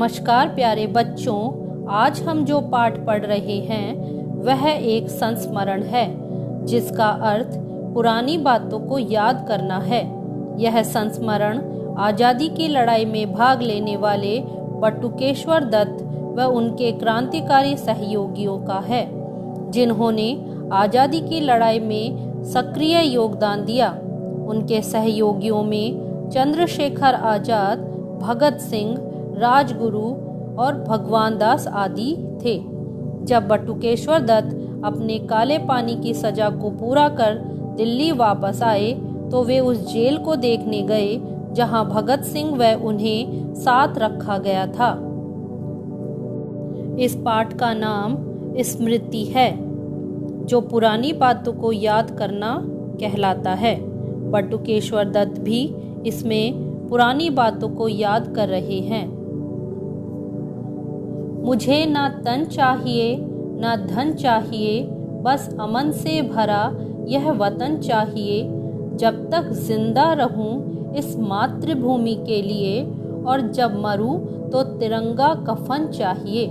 नमस्कार प्यारे बच्चों, आज हम जो पाठ पढ़ रहे हैं वह एक संस्मरण है जिसका अर्थ पुरानी बातों को याद करना है। यह संस्मरण आज़ादी की लड़ाई में भाग लेने वाले बटुकेश्वर दत्त व उनके क्रांतिकारी सहयोगियों का है, जिन्होंने आज़ादी की लड़ाई में सक्रिय योगदान दिया। उनके सहयोगियों में चंद्रशेखर आज़ाद, भगत सिंह, राजगुरु और भगवान दास आदि थे। जब बटुकेश्वर दत्त अपने काले पानी की सजा को पूरा कर दिल्ली वापस आए तो वे उस जेल को देखने गए जहां भगत सिंह व उन्हें साथ रखा गया था। इस पाठ का नाम स्मृति है, जो पुरानी बातों को याद करना कहलाता है। बटुकेश्वर दत्त भी इसमें पुरानी बातों को याद कर रहे हैं। मुझे ना तन चाहिए ना धन चाहिए, बस अमन से भरा यह वतन चाहिए। जब तक जिंदा रहूं इस मातृभूमि के लिए, और जब मरूं तो तिरंगा कफन चाहिए।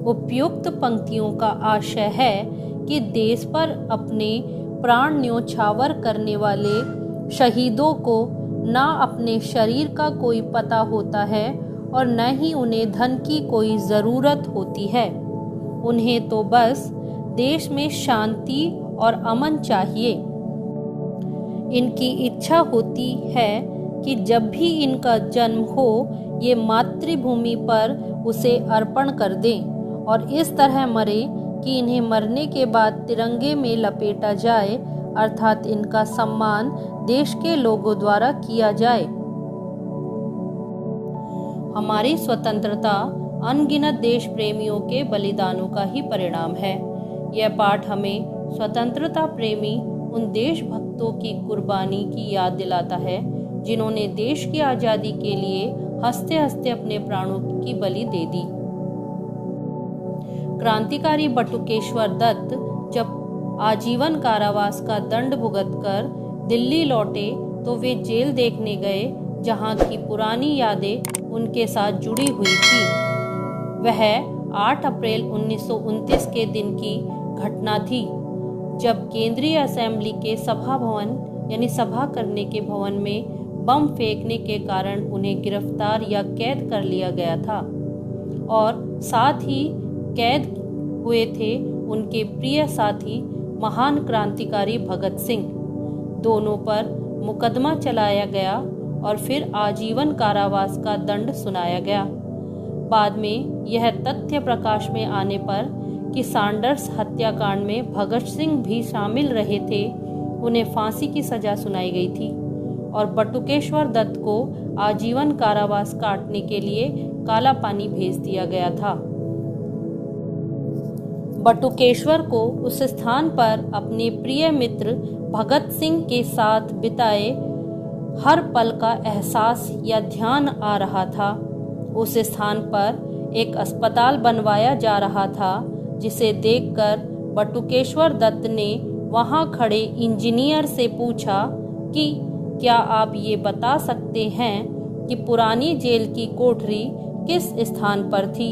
उपयुक्त पंक्तियों का आशय है कि देश पर अपने प्राण न्योछावर करने वाले शहीदों को ना अपने शरीर का कोई पता होता है और न ही उन्हें धन की कोई ज़रूरत होती है। उन्हें तो बस देश में शांति और अमन चाहिए। इनकी इच्छा होती है कि जब भी इनका जन्म हो ये मातृभूमि पर उसे अर्पण कर दें और इस तरह मरे कि इन्हें मरने के बाद तिरंगे में लपेटा जाए, अर्थात इनका सम्मान देश के लोगों द्वारा किया जाए। हमारी स्वतंत्रता अनगिनत देश प्रेमियों के बलिदानों का ही परिणाम है। यह पाठ हमें स्वतंत्रता प्रेमी उन देशभक्तों की कुर्बानी की याद दिलाता है जिन्होंने देश की आज़ादी के लिए हंसते हंसते अपने प्राणों की बलि दे दी। क्रांतिकारी बटुकेश्वर दत्त जब आजीवन कारावास का दंड भुगतकर दिल्ली लौटे तो वे जेल देखने गए जहां की पुरानी यादें उनके साथ जुड़ी हुई थी। वह 8 अप्रैल 1929 के दिन की घटना थी, जब केंद्रीय असेंबली के सभा भवन यानी सभा करने के भवन में बम फेंकने के कारण उन्हें गिरफ्तार या कैद कर लिया गया था और साथ ही कैद हुए थे उनके प्रिय साथी महान क्रांतिकारी भगत सिंह। दोनों पर मुकदमा चलाया गया और फिर आजीवन कारावास का दंड सुनाया गया। बाद में यह तथ्य प्रकाश में आने पर कि सैंडर्स हत्याकांड में भगत सिंह भी शामिल रहे थे, उन्हें फांसी की सजा सुनाई गई थी और बटुकेश्वर दत्त को आजीवन कारावास काटने के लिए काला पानी भेज दिया गया था। बटुकेश्वर को उस स्थान पर अपने प्रिय मित्र भगत सिंह के साथ बिताए हर पल का एहसास या ध्यान आ रहा था। उस स्थान पर एक अस्पताल बनवाया जा रहा था, जिसे देखकर बटुकेश्वर दत्त ने वहां खड़े इंजीनियर से पूछा कि क्या आप ये बता सकते हैं कि पुरानी जेल की कोठरी किस स्थान पर थी।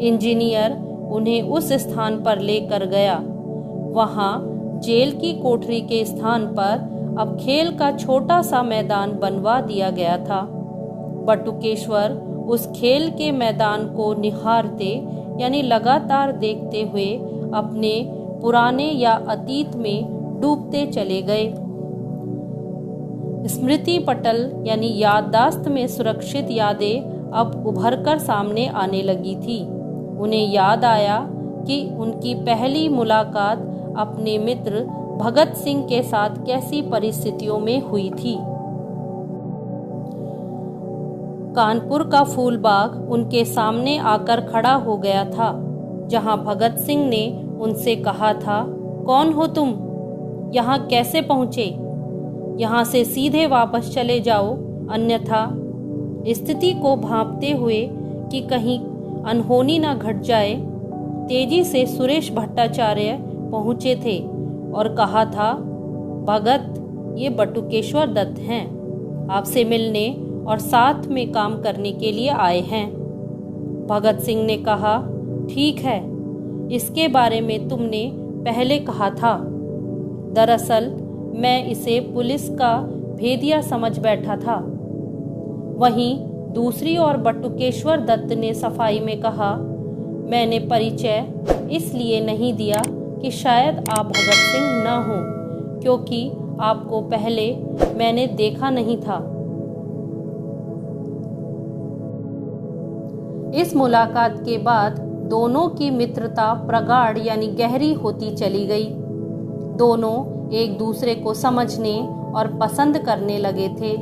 इंजीनियर उन्हें उस स्थान पर लेकर गया। वहां जेल की कोठरी के स्थान पर अब खेल का छोटा सा मैदान बनवा दिया गया था। बटुकेश्वर उस खेल के मैदान को निहारते यानी लगातार देखते हुए अपने पुराने या अतीत में डूबते चले गए। स्मृति पटल यानी याददाश्त में सुरक्षित यादें अब उभरकर सामने आने लगी थी। उन्हें याद आया कि उनकी पहली मुलाकात अपने मित्र भगत सिंह के साथ कैसी परिस्थितियों में हुई थी। कानपुर का फूलबाग उनके सामने आकर खड़ा हो गया था, जहां भगत सिंह ने उनसे कहा था, कौन हो तुम, यहाँ कैसे पहुँचे? यहाँ से सीधे वापस चले जाओ, अन्यथा। स्थिति को भांपते हुए कि कहीं अनहोनी न घट जाए, तेजी से सुरेश भट्टाचार्य पहुँचे थे और कहा था, भगत, ये बटुकेश्वर दत्त हैं, आपसे मिलने और साथ में काम करने के लिए आए हैं। भगत सिंह ने कहा, ठीक है, इसके बारे में तुमने पहले कहा था। दरअसल मैं इसे पुलिस का भेदिया समझ बैठा था। वहीं दूसरी ओर बटुकेश्वर दत्त ने सफाई में कहा, मैंने परिचय इसलिए नहीं दिया कि शायद आप भगत सिंह न हो, क्योंकि आपको पहले मैंने देखा नहीं था। इस मुलाकात के बाद दोनों की मित्रता प्रगाढ़ यानी गहरी होती चली गई। दोनों एक दूसरे को समझने और पसंद करने लगे थे।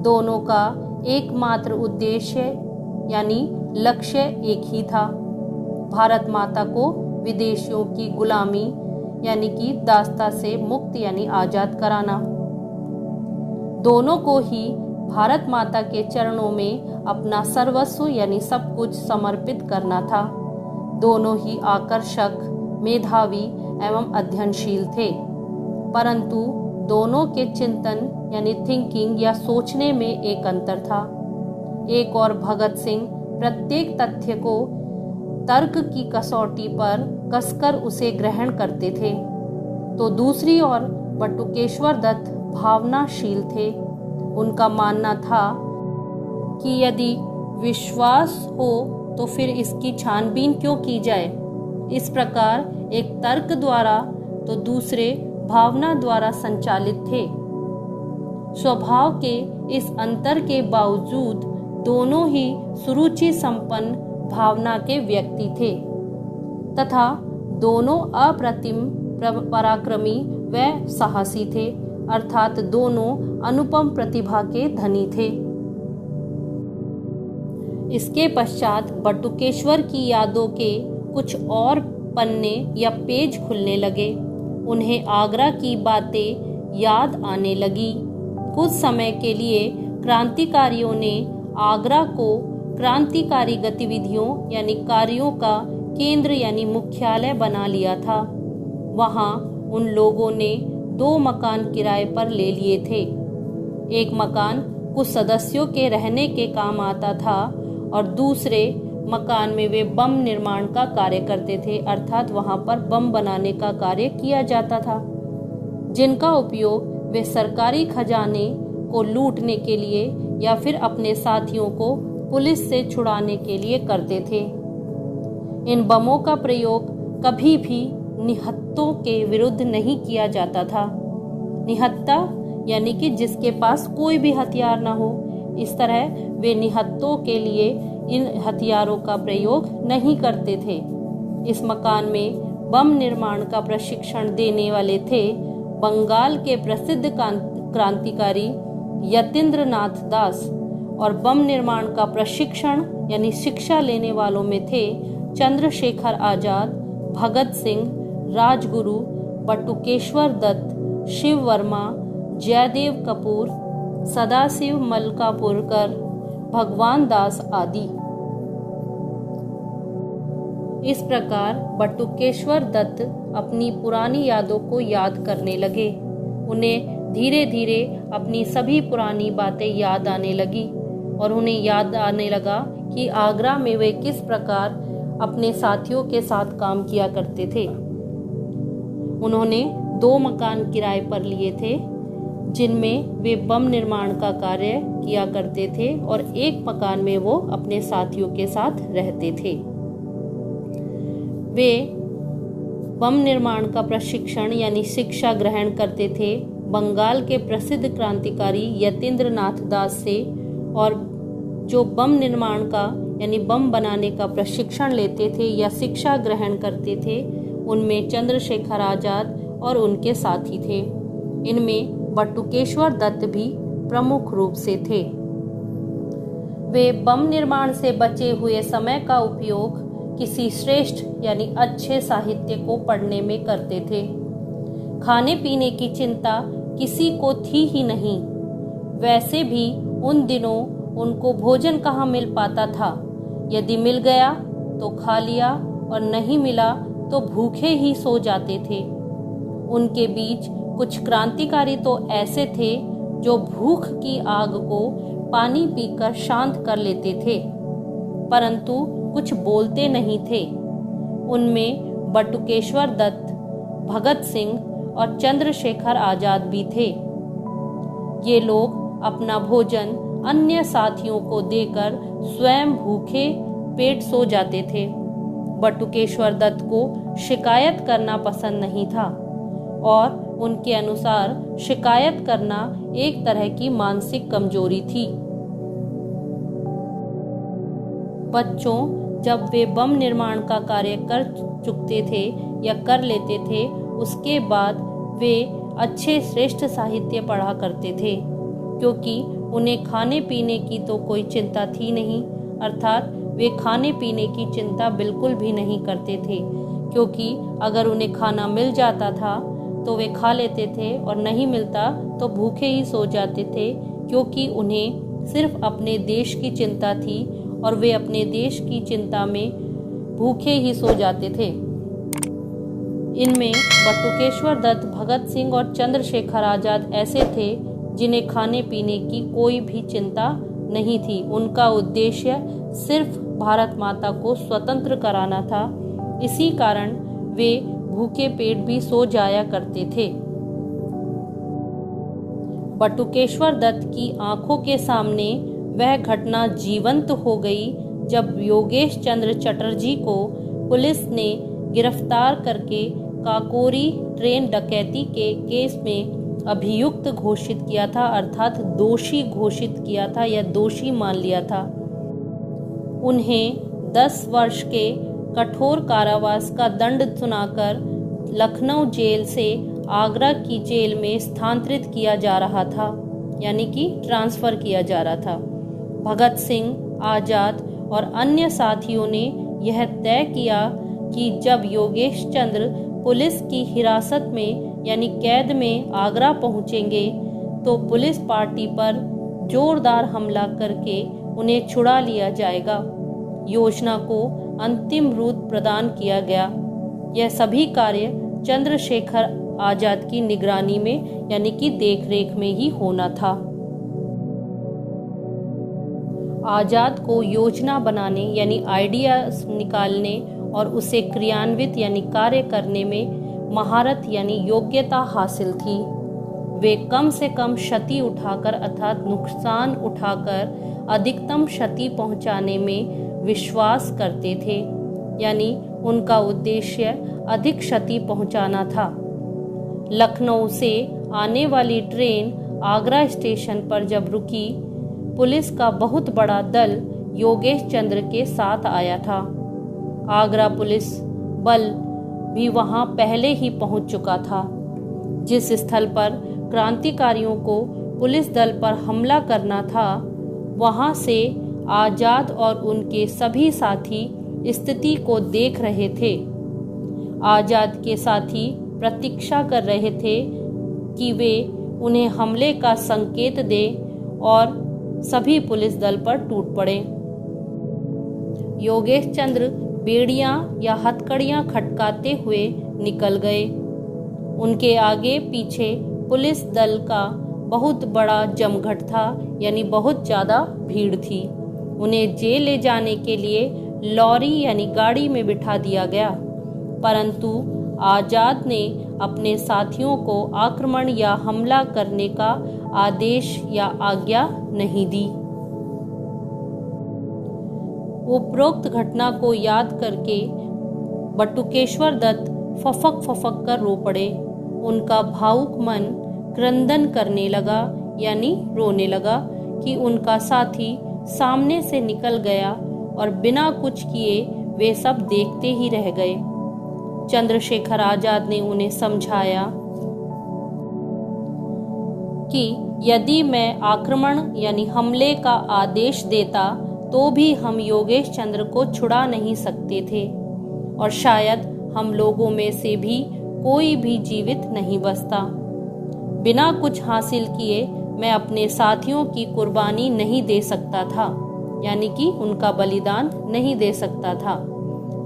दोनों का एकमात्र उद्देश्य यानी लक्ष्य एक ही था, भारत माता को विदेशियों की गुलामी यानी कि दास्ता से मुक्त यानी आज़ाद कराना। दोनों को ही भारत माता के चरणों में अपना सर्वस्व यानी सब कुछ समर्पित करना था। दोनों ही आकर्षक, मेधावी एवं अध्ययनशील थे, परंतु दोनों के चिंतन यानी थिंकिंग या सोचने में एक अंतर था। एक और भगत सिंह प्रत्येक तथ्य को तर्क की कसौटी पर कसकर उसे ग्रहण करते थे, तो दूसरी ओर बटुकेश्वर दत्त भावनाशील थे। उनका मानना था कि यदि विश्वास हो तो फिर इसकी छानबीन क्यों की जाए। इस प्रकार एक तर्क द्वारा तो दूसरे भावना द्वारा संचालित थे। स्वभाव के इस अंतर के बावजूद दोनों ही सुरुचि संपन्न भावना के व्यक्ति थे तथा दोनों अप्रतिम पराक्रमी व साहसी थे, अर्थात दोनों अनुपम प्रतिभा के धनी थे। इसके पश्चात बटुकेश्वर की यादों के कुछ और पन्ने या पेज खुलने लगे। उन्हें आगरा की बातें याद आने लगी। कुछ समय के लिए क्रांतिकारियों ने आगरा को क्रांतिकारी गतिविधियों यानी कार्यों का केंद्र यानी मुख्यालय बना लिया था। वहां उन लोगों ने 2 मकान किराए पर ले लिए थे। एक मकान कुछ सदस्यों के रहने के काम आता था और दूसरे मकान में वे बम निर्माण का कार्य करते थे, अर्थात वहां पर बम बनाने का कार्य किया जाता था, जिनका उपयोग वे सरकारी खजाने को लूटने के लिए या फिर अपने साथियों को पुलिस से छुड़ाने के लिए करते थे। इन बमों का प्रयोग कभी भी निहत्तों के विरुद्ध नहीं किया जाता था। निहत्ता यानी कि जिसके पास कोई भी हथियार ना हो, इस तरह वे निहत्तों के लिए इन हथियारों का प्रयोग नहीं करते थे। इस मकान में बम निर्माण का प्रशिक्षण देने वाले थे बंगाल के प्रसिद्ध क्रांतिकारी यतीन्द्र नाथ दास, और बम निर्माण का प्रशिक्षण यानी शिक्षा लेने वालों में थे चंद्रशेखर आजाद, भगत सिंह, राजगुरु, बटुकेश्वर दत्त, शिव वर्मा, जयदेव कपूर, सदाशिव मलकापुरकर, भगवान दास आदि। इस प्रकार बटुकेश्वर दत्त अपनी पुरानी यादों को याद करने लगे। उन्हें धीरे धीरे अपनी सभी पुरानी बातें याद आने लगी और उन्हें याद आने लगा कि आगरा में वे किस प्रकार अपने साथियों के साथ काम किया करते थे। उन्होंने 2 मकान किराए पर लिए थे, जिनमें वे बम निर्माण का कार्य किया करते थे और एक मकान में वो अपने साथियों के साथ रहते थे। वे बम निर्माण का प्रशिक्षण यानी शिक्षा ग्रहण करते थे बंगाल के प्रसिद्ध क्रांतिकारी यतीन्द्र नाथ दास से, और जो बम निर्माण का यानी बम बनाने का प्रशिक्षण लेते थे या शिक्षा ग्रहण करते थे, उनमें चंद्रशेखर आजाद और उनके साथी थे। इनमें बटुकेश्वर दत्त भी प्रमुख रूप से थे। वे बम निर्माण से बचे हुए समय का उपयोग किसी श्रेष्ठ यानी अच्छे साहित्य को पढ़ने में करते थे। खाने पीने की चिंता किसी को थी ही नहीं। वैसे भी उन दिनों उनको भोजन कहाँ मिल पाता था। यदि मिल गया तो खा लिया और नहीं मिला तो भूखे ही सो जाते थे। उनके बीच कुछ क्रांतिकारी तो ऐसे थे जो भूख की आग को पानी पीकर शांत कर लेते थे, परंतु कुछ बोलते नहीं थे। उनमें बटुकेश्वर दत्त, भगत सिंह और चंद्रशेखर आजाद भी थे। ये लोग अपना भोजन अन्य साथियों को देकर स्वयं भूखे पेट सो जाते थे। बटुकेश्वर दत्त को शिकायत करना पसंद नहीं था और उनके अनुसार शिकायत करना एक तरह की मानसिक कमजोरी थी। बच्चों जब वे बम निर्माण का कार्य कर चुकते थे या कर लेते थे, उसके बाद वे अच्छे श्रेष्ठ साहित्य पढ़ा करते थे, क्योंकि उन्हें खाने पीने की तो कोई चिंता थी नहीं। अर्थात वे खाने पीने की चिंता बिल्कुल भी नहीं करते थे, क्योंकि अगर उन्हें खाना मिल जाता था तो वे खा लेते थे और नहीं मिलता तो भूखे ही सो जाते थे, क्योंकि उन्हें सिर्फ अपने देश की चिंता थी और वे अपने देश की चिंता में भूखे ही सो जाते थे। इनमें बटुकेश्वर दत्त, भगत सिंह और चंद्रशेखर आजाद ऐसे थे जिन्हें खाने पीने की कोई भी चिंता नहीं थी। उनका उद्देश्य सिर्फ भारत माता को स्वतंत्र कराना था। इसी कारण वे भूखे पेट भी सो जाया करते थे। बटुकेश्वर दत्त की आंखों के सामने वह घटना जीवंत हो गई जब योगेश चंद्र चटर्जी को पुलिस ने गिरफ्तार करके काकोरी ट्रेन डकैती के केस में अभियुक्त घोषित किया था, अर्थात दोषी घोषित किया था या दोषी मान लिया था। उन्हें 10 वर्ष के कठोर कारावास का दंड सुनाकर लखनऊ जेल से आगरा की जेल में स्थानांतरित किया जा रहा था, यानी कि ट्रांसफ़र किया जा रहा था। भगत सिंह, आज़ाद और अन्य साथियों ने यह तय किया कि जब योगेश चंद्र पुलिस की हिरासत में यानी कैद में आगरा पहुंचेंगे तो पुलिस पार्टी पर जोरदार हमला करके उन्हें छुड़ा लिया जाएगा। योजना को अंतिम रूप प्रदान किया गया। यह सभी कार्य चंद्रशेखर आजाद की निगरानी में यानी कि देखरेख में ही होना था। आजाद को योजना बनाने यानी आइडिया निकालने और उसे क्रियान्वित यानी कार्य करने में महारत यानी योग्यता हासिल थी। वे कम से कम क्षति उठाकर अर्थात नुकसान उठाकर अधिकतम क्षति पहुंचाने में विश्वास करते थे, यानी उनका उद्देश्य अधिक क्षति पहुंचाना था। लखनऊ से आने वाली ट्रेन आगरा स्टेशन पर जब रुकी, पुलिस का बहुत बड़ा दल योगेश चंद्र के साथ आया था। आगरा पुलिस बल भी वहां पहले ही पहुंच चुका था। जिस स्थल पर क्रांतिकारियों को पुलिस दल पर हमला करना था, वहां से आजाद और उनके सभी साथी स्थिति को देख रहे थे। आजाद के साथी प्रतीक्षा कर रहे थे कि वे उन्हें हमले का संकेत दें और सभी पुलिस दल पर टूट पड़े। योगेश चंद्र बेड़ियां या हथकड़ियां खटकाते हुए निकल गए। उनके आगे पीछे पुलिस दल का बहुत बड़ा जमघट था, यानी बहुत ज़्यादा भीड़ थी। उन्हें जेल ले जाने के लिए लॉरी यानी गाड़ी में बिठा दिया गया, परंतु आजाद ने अपने साथियों को आक्रमण या हमला करने का आदेश या आज्ञा नहीं दी। उपरोक्त घटना को याद करके बटुकेश्वर दत्त फफक कर रो पड़े। उनका भावुक मन क्रंदन करने लगा यानी रोने लगा कि उनका साथी सामने से निकल गया और बिना कुछ किए वे सब देखते ही रह गए। चंद्रशेखर आजाद ने उन्हें समझाया कि यदि मैं आक्रमण यानी हमले का आदेश देता तो भी हम योगेश चंद्र को छुड़ा नहीं सकते थे और शायद हम लोगों में से भी कोई भी जीवित नहीं बचता। बिना कुछ हासिल किए मैं अपने साथियों की कुर्बानी नहीं दे सकता था, यानी कि उनका बलिदान नहीं दे सकता था।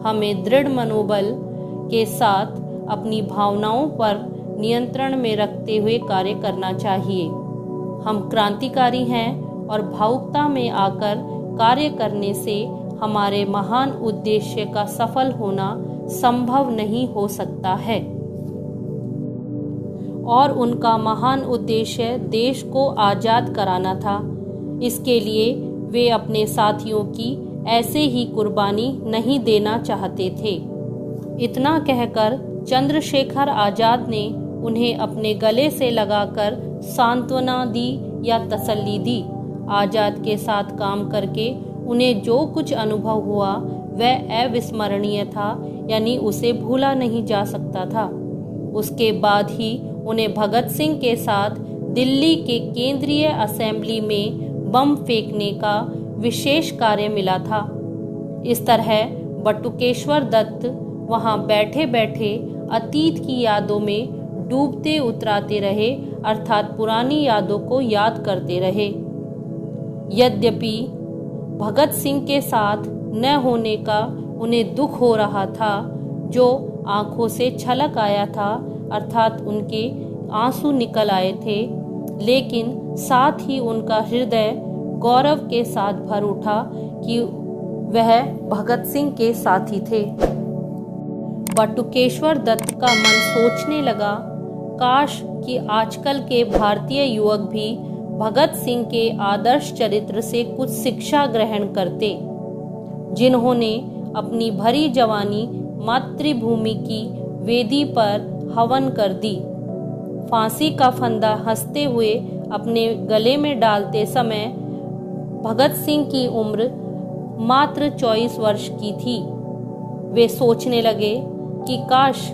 हमें दृढ़ मनोबल के साथ अपनी भावनाओं पर नियंत्रण में रखते हुए कार्य करना चाहिए। हम क्रांतिकारी हैं और भावुकता में आकर कार्य करने से हमारे महान उद्देश्य का सफल होना संभव नहीं हो सकता है। और उनका महान उद्देश्य देश को आज़ाद कराना था। इसके लिए वे अपने साथियों की ऐसे ही कुर्बानी नहीं देना चाहते थे। इतना कहकर चंद्रशेखर आज़ाद ने उन्हें अपने गले से लगाकर सांत्वना दी या तसल्ली दी। आज़ाद के साथ काम करके उन्हें जो कुछ अनुभव हुआ वह अविस्मरणीय था, यानी उसे भूला नहीं जा सकता था। उसके बाद ही उन्हें भगत सिंह के साथ दिल्ली के केंद्रीय असेंबली में बम फेंकने का विशेष कार्य मिला था। इस तरह बटुकेश्वर दत्त वहां बैठे बैठे अतीत की यादों में डूबते उतराते रहे, अर्थात पुरानी यादों को याद करते रहे। यद्यपि भगत सिंह के साथ न होने का उन्हें दुख हो रहा था, जो आंखों से छलक आया था, अर्थात उनके आंसू निकल आए थे, लेकिन साथ ही उनका हृदय गौरव के साथ भर उठा कि वह भगत सिंह के साथी थे। बटुकेश्वर दत्त का मन सोचने लगा, काश कि आजकल के भारतीय युवक भी भगत सिंह के आदर्श चरित्र से कुछ शिक्षा ग्रहण करते, जिन्होंने अपनी भरी जवानी मातृभूमि की वेदी पर हवन कर दी। फांसी का फंदा हंसते हुए अपने गले में डालते समय भगत सिंह की उम्र मात्र 24 वर्ष की थी। वे सोचने लगे कि काश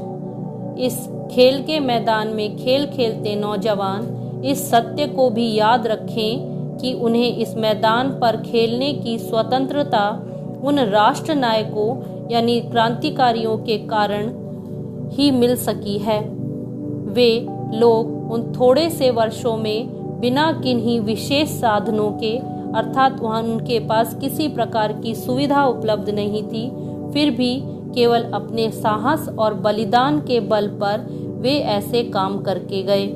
इस खेल के मैदान में खेल खेलते नौजवान इस सत्य को भी याद रखें कि उन्हें इस मैदान पर खेलने की स्वतंत्रता उन राष्ट्र नायकों यानी क्रांतिकारियों के कारण ही मिल सकी है। वे लोग उन थोड़े से वर्षों में बिना किन्हीं विशेष साधनों के, अर्थात वहाँ उनके पास किसी प्रकार की सुविधा उपलब्ध नहीं थी, फिर भी केवल अपने साहस और बलिदान के बल पर वे ऐसे काम करके गए,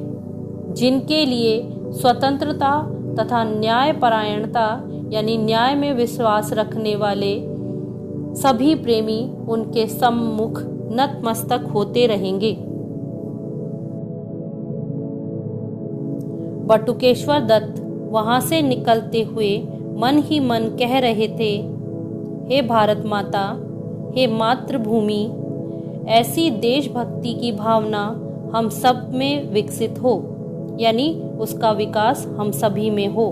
जिनके लिए स्वतंत्रता तथा न्यायपरायणता यानी न्याय में विश्वास रखने वाले सभी प्रेमी उनके सम्मुख नतमस्तक होते रहेंगे। बटुकेश्वर दत्त वहां से निकलते हुए मन ही मन कह रहे थे, हे भारत माता, हे मातृभूमि, ऐसी देशभक्ति की भावना हम सब में विकसित हो, यानी उसका विकास हम सभी में हो।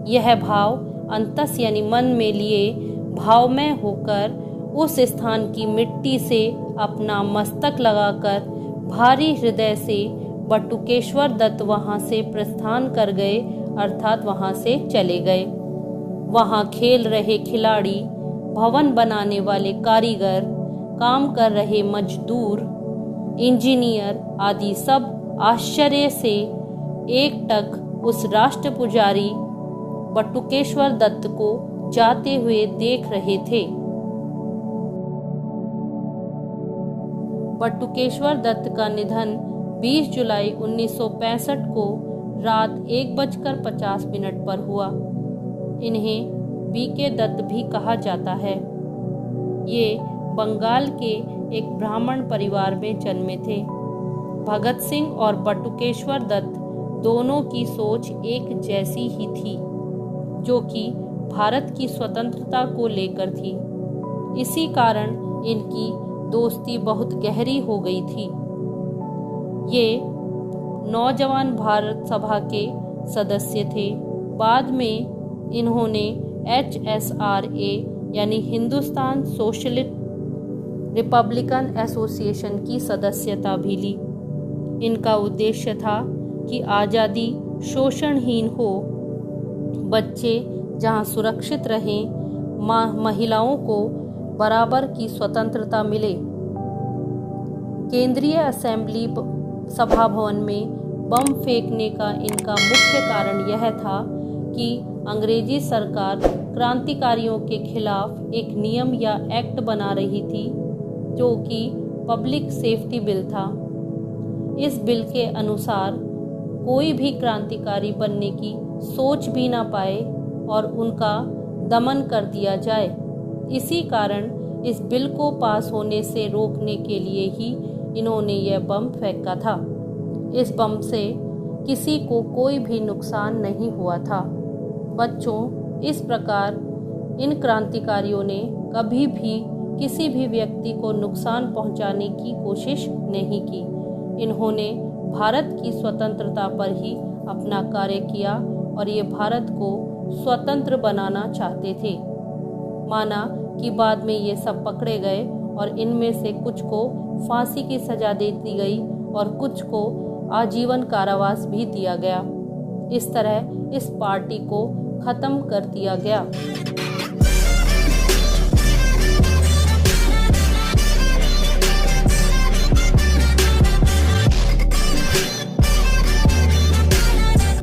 यह भाव अंतस यानी मन में लिए भावमय होकर उस स्थान की मिट्टी से अपना मस्तक लगाकर भारी हृदय से बटुकेश्वर दत्त वहां से प्रस्थान कर गए, अर्थात वहां से चले गए। वहां खेल रहे खिलाड़ी, भवन बनाने वाले कारीगर, काम कर रहे मजदूर, इंजीनियर आदि सब आश्चर्य से एकटक उस राष्ट्र पुजारी बटुकेश्वर दत्त को जाते हुए देख रहे थे। बटुकेश्वर दत्त का निधन 20 जुलाई 1965 को रात 1:50 पर हुआ। इन्हें बीके दत्त भी कहा जाता है। ये बंगाल के एक ब्राह्मण परिवार में जन्मे थे। भगत सिंह और बटुकेश्वर दत्त दोनों की सोच एक जैसी ही थी, जो कि भारत की स्वतंत्रता को लेकर थी। इसी कारण इनकी दोस्ती बहुत गहरी हो गई थी। ये नौजवान भारत सभा के सदस्य थे। बाद में इन्होंने HSRA यानी हिंदुस्तान सोशलिस्ट रिपब्लिकन एसोसिएशन की सदस्यता भी ली। इनका उद्देश्य था कि आज़ादी शोषणहीन हो, बच्चे जहां सुरक्षित रहें, महिलाओं को बराबर की स्वतंत्रता मिले। केंद्रीय असेंबली सभा भवन में बम फेंकने का इनका मुख्य कारण यह था कि अंग्रेजी सरकार क्रांतिकारियों के खिलाफ एक नियम या एक्ट बना रही थी, जो कि पब्लिक सेफ्टी बिल था। इस बिल के अनुसार कोई भी क्रांतिकारी बनने की सोच भी ना पाए और उनका दमन कर दिया जाए। इसी कारण इस बिल को पास होने से रोकने के लिए ही इन्होंने यह बम फेंका था। इस बम से किसी को कोई भी नुकसान नहीं हुआ था। बच्चों, इस प्रकार इन क्रांतिकारियों ने कभी भी किसी भी व्यक्ति को नुकसान पहुंचाने की कोशिश नहीं की। इन्होंने भारत की स्वतंत्रता पर ही अपना कार्य किया और ये भारत को स्वतंत्र बनाना चाहते थे। माना कि बाद में ये सब पकड़े गए और इनमें से कुछ को फांसी की सजा दे दी गई और कुछ को आजीवन कारावास भी दिया गया। इस तरह इस पार्टी को खत्म कर दिया गया।